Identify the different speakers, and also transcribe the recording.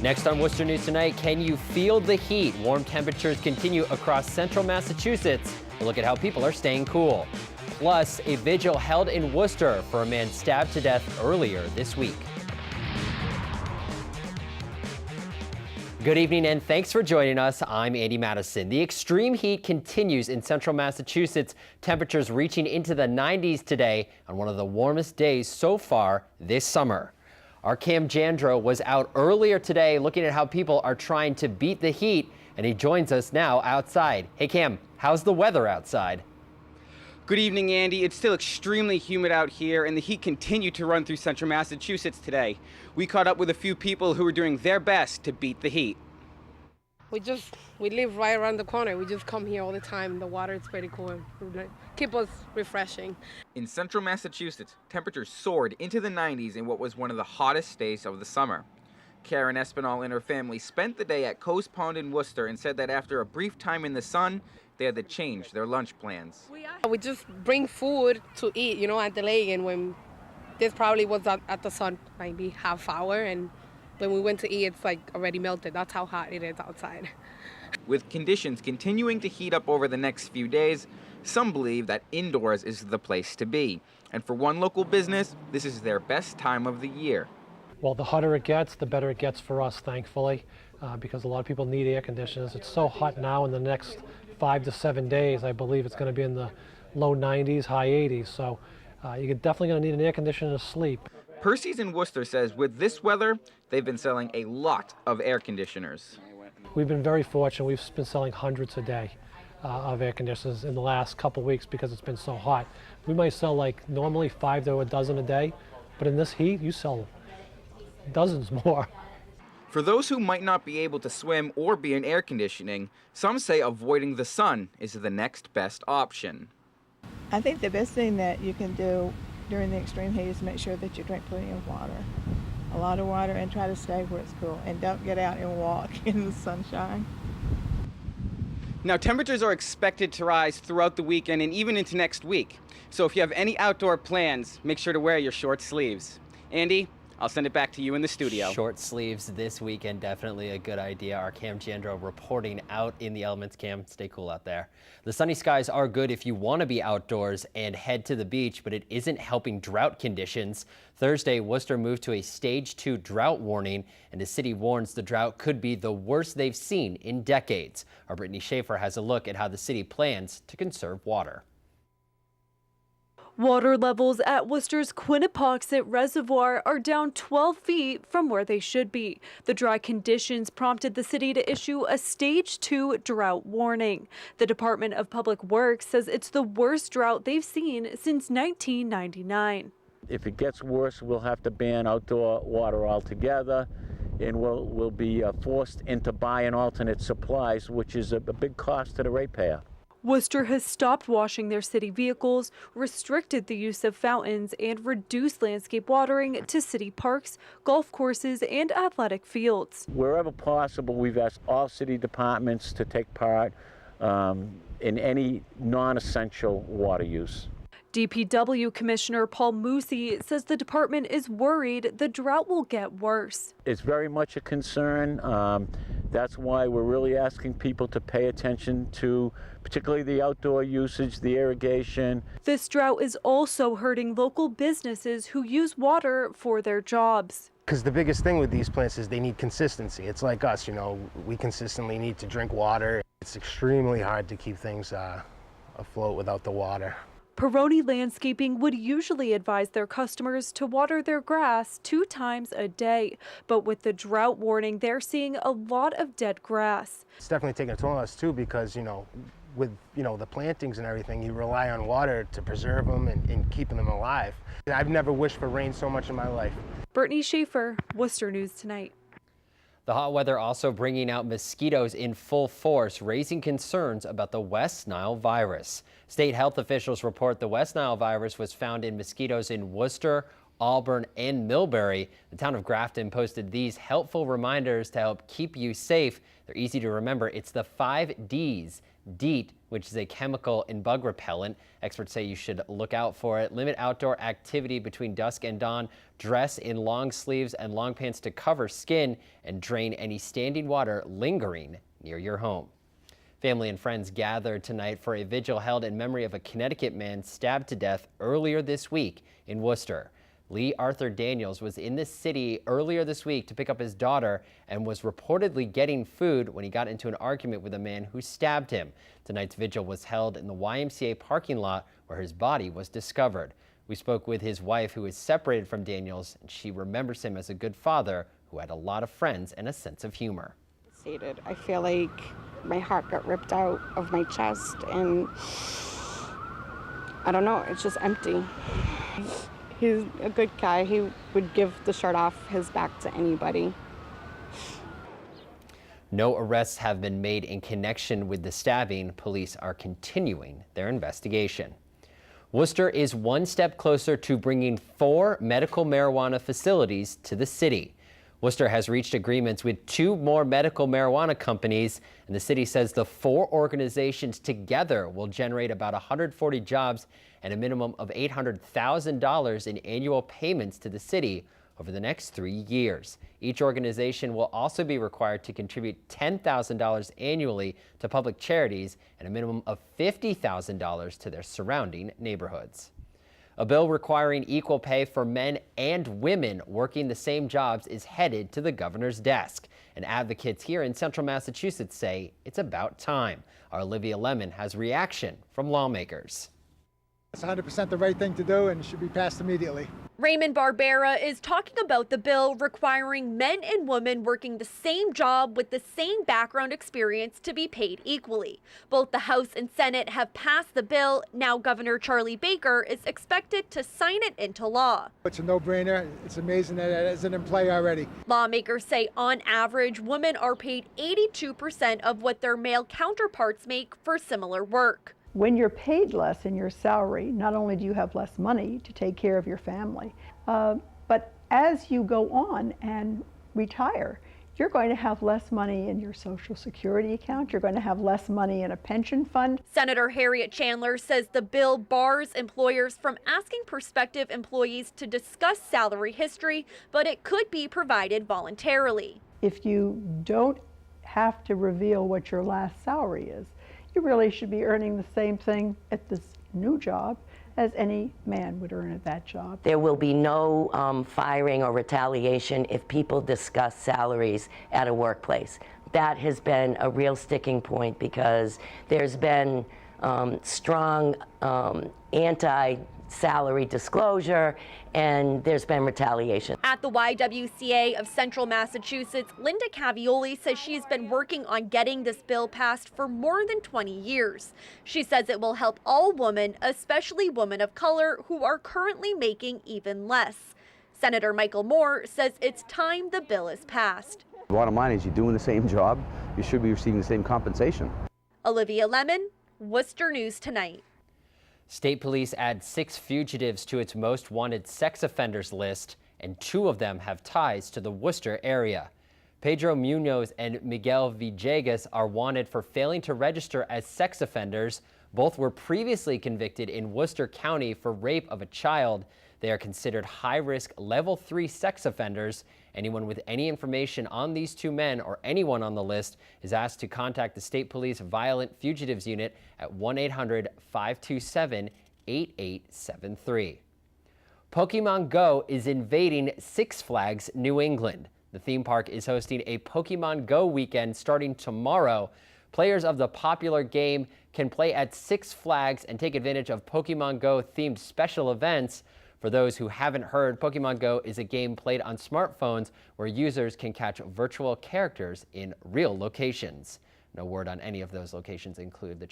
Speaker 1: Next on Worcester News Tonight, can you feel the heat? Warm temperatures continue across central Massachusetts. We'll look at how people are staying cool. Plus, a vigil held in Worcester for a man stabbed to death earlier this week. Good evening and thanks for joining us. I'm Andy Madison. The extreme heat continues in central Massachusetts. Temperatures reaching into the 90s today on one of the warmest days so far this summer. Our Cam Jandro was out earlier today looking at how people are trying to beat the heat, and he joins us now outside. Hey Cam, how's the weather outside?
Speaker 2: Good evening, Andy. It's still extremely humid out here, and the heat continued to run through central Massachusetts today. We caught up with a few people who were doing their best to beat the heat.
Speaker 3: We live right around the corner. We just come here all the time. The water is pretty cool. Keep us refreshing.
Speaker 4: In central Massachusetts, temperatures soared into the 90s in what was one of the hottest days of the summer. Karen Espinal and her family spent the day at Coast Pond in Worcester and said that after a brief time in the sun, they had to change their lunch plans.
Speaker 3: We just bring food to eat, at the lake, and when this probably was at the sun, maybe half hour, and when we went to eat, it's like already melted. That's how hot it is outside.
Speaker 4: With conditions continuing to heat up over the next few days, some believe that indoors is the place to be. And for one local business, this is their best time of the year.
Speaker 5: Well, the hotter it gets, the better it gets for us, thankfully, because a lot of people need air conditioners. It's so hot now. In the next 5 to 7 days, I believe it's going to be in the low 90s, high 80s. So you're definitely going to need an air conditioner to sleep.
Speaker 4: Percy's in Worcester says with this weather, they've been selling a lot of air conditioners.
Speaker 5: We've been very fortunate. We've been selling hundreds a day of air conditioners in the last couple weeks because it's been so hot. We might sell like normally 5 to a dozen a day, but in this heat, you sell dozens more.
Speaker 4: For those who might not be able to swim or be in air conditioning, some say avoiding the sun is the next best option.
Speaker 6: I think the best thing that you can do during the extreme heat is make sure that you drink plenty of water. A lot of water, and try to stay where it's cool. And don't get out and walk in the sunshine.
Speaker 2: Now, temperatures are expected to rise throughout the weekend and even into next week. So if you have any outdoor plans, make sure to wear your short sleeves. Andy, I'll send it back to you in the studio.
Speaker 1: Short sleeves this weekend, definitely a good idea. Our Cam Jandro reporting out in the elements. Cam, stay cool out there. The sunny skies are good if you want to be outdoors and head to the beach, but it isn't helping drought conditions. Thursday, Worcester moved to a stage 2 drought warning, and the city warns the drought could be the worst they've seen in decades. Our Brittany Schaefer has a look at how the city plans to conserve water.
Speaker 7: Water levels at Worcester's Quinnipoxet Reservoir are down 12 feet from where they should be. The dry conditions prompted the city to issue a stage 2 drought warning. The Department of Public Works says it's the worst drought they've seen since 1999.
Speaker 8: If it gets worse, we'll have to ban outdoor water altogether, and we'll be forced into buying alternate supplies, which is a big cost to the ratepayer.
Speaker 7: Worcester has stopped washing their city vehicles, restricted the use of fountains, and reduced landscape watering to city parks, golf courses, and athletic fields.
Speaker 8: Wherever possible, we've asked all city departments to take part in any non-essential water use.
Speaker 7: DPW Commissioner Paul Musi says the department is worried the drought will get worse.
Speaker 8: It's very much a concern. That's why we're really asking people to pay attention to particularly the outdoor usage, the irrigation.
Speaker 7: This drought is also hurting local businesses who use water for their jobs.
Speaker 9: Because the biggest thing with these plants is they need consistency. It's like us, we consistently need to drink water. It's extremely hard to keep things afloat without the water.
Speaker 7: Peroni Landscaping would usually advise their customers to water their grass 2 times a day. But with the drought warning, they're seeing a lot of dead grass.
Speaker 9: It's definitely taking a toll on us too because, with the plantings and everything, you rely on water to preserve them and keeping them alive. I've never wished for rain so much in my life.
Speaker 7: Brittany Schaefer, Worcester News Tonight.
Speaker 1: The hot weather also bringing out mosquitoes in full force, raising concerns about the West Nile virus. State health officials report the West Nile virus was found in mosquitoes in Worcester, Auburn, and Millbury. The town of Grafton posted these helpful reminders to help keep you safe. They're easy to remember. It's the 5 Ds. DEET, which is a chemical and bug repellent. Experts say you should look out for it. Limit outdoor activity between dusk and dawn. Dress in long sleeves and long pants to cover skin, and drain any standing water lingering near your home. Family and friends gathered tonight for a vigil held in memory of a Connecticut man stabbed to death earlier this week in Worcester. Lee Arthur Daniels was in the city earlier this week to pick up his daughter and was reportedly getting food when he got into an argument with a man who stabbed him. Tonight's vigil was held in the YMCA parking lot where his body was discovered. We spoke with his wife, who is separated from Daniels, and she remembers him as a good father who had a lot of friends and a sense of humor.
Speaker 10: I feel like my heart got ripped out of my chest, and I don't know, it's just empty. He's a good guy. He would give the shirt off his back to anybody.
Speaker 1: No arrests have been made in connection with the stabbing. Police are continuing their investigation. Worcester is one step closer to bringing 4 medical marijuana facilities to the city. Worcester has reached agreements with 2 more medical marijuana companies, and the city says the 4 organizations together will generate about 140 jobs and a minimum of $800,000 in annual payments to the city over the next 3 years. Each organization will also be required to contribute $10,000 annually to public charities and a minimum of $50,000 to their surrounding neighborhoods. A bill requiring equal pay for men and women working the same jobs is headed to the governor's desk. And advocates here in central Massachusetts say it's about time. Our Olivia Lemon has reaction from lawmakers.
Speaker 11: It's 100% the right thing to do and should be passed immediately.
Speaker 7: Raymond Barbera is talking about the bill requiring men and women working the same job with the same background experience to be paid equally. Both the House and Senate have passed the bill. Now Governor Charlie Baker is expected to sign it into law.
Speaker 11: It's a no-brainer. It's amazing that it isn't in play already.
Speaker 7: Lawmakers say on average, women are paid 82% of what their male counterparts make for similar work.
Speaker 12: When you're paid less in your salary, not only do you have less money to take care of your family, but as you go on and retire, you're going to have less money in your Social Security account. You're going to have less money in a pension fund.
Speaker 7: Senator Harriet Chandler says the bill bars employers from asking prospective employees to discuss salary history, but it could be provided voluntarily.
Speaker 12: If you don't have to reveal what your last salary is, you really should be earning the same thing at this new job as any man would earn at that job.
Speaker 13: There will be no firing or retaliation if people discuss salaries at a workplace. That has been a real sticking point because there's been strong anti-salary disclosure, and there's been retaliation.
Speaker 7: At the YWCA of Central Massachusetts, Linda Cavioli says she's been working on getting this bill passed for more than 20 years. She says it will help all women, especially women of color, who are currently making even less. Senator Michael Moore says it's time the bill is passed.
Speaker 14: The bottom line is you're doing the same job, you should be receiving the same compensation.
Speaker 7: Olivia Lemon, Worcester News Tonight.
Speaker 1: State police add 6 fugitives to its most wanted sex offenders list, and 2 of them have ties to the Worcester area. Pedro Munoz and Miguel Villegas are wanted for failing to register as sex offenders. Both were previously convicted in Worcester County for rape of a child. They are considered high-risk Level 3 sex offenders. Anyone with any information on these 2 men or anyone on the list is asked to contact the State Police Violent Fugitives Unit at 1-800-527-8873. Pokemon Go is invading Six Flags New England. The theme park is hosting a Pokemon Go weekend starting tomorrow. Players of the popular game can play at Six Flags and take advantage of Pokemon Go themed special events. For those who haven't heard, Pokemon Go is a game played on smartphones where users can catch virtual characters in real locations. No word on any of those locations include the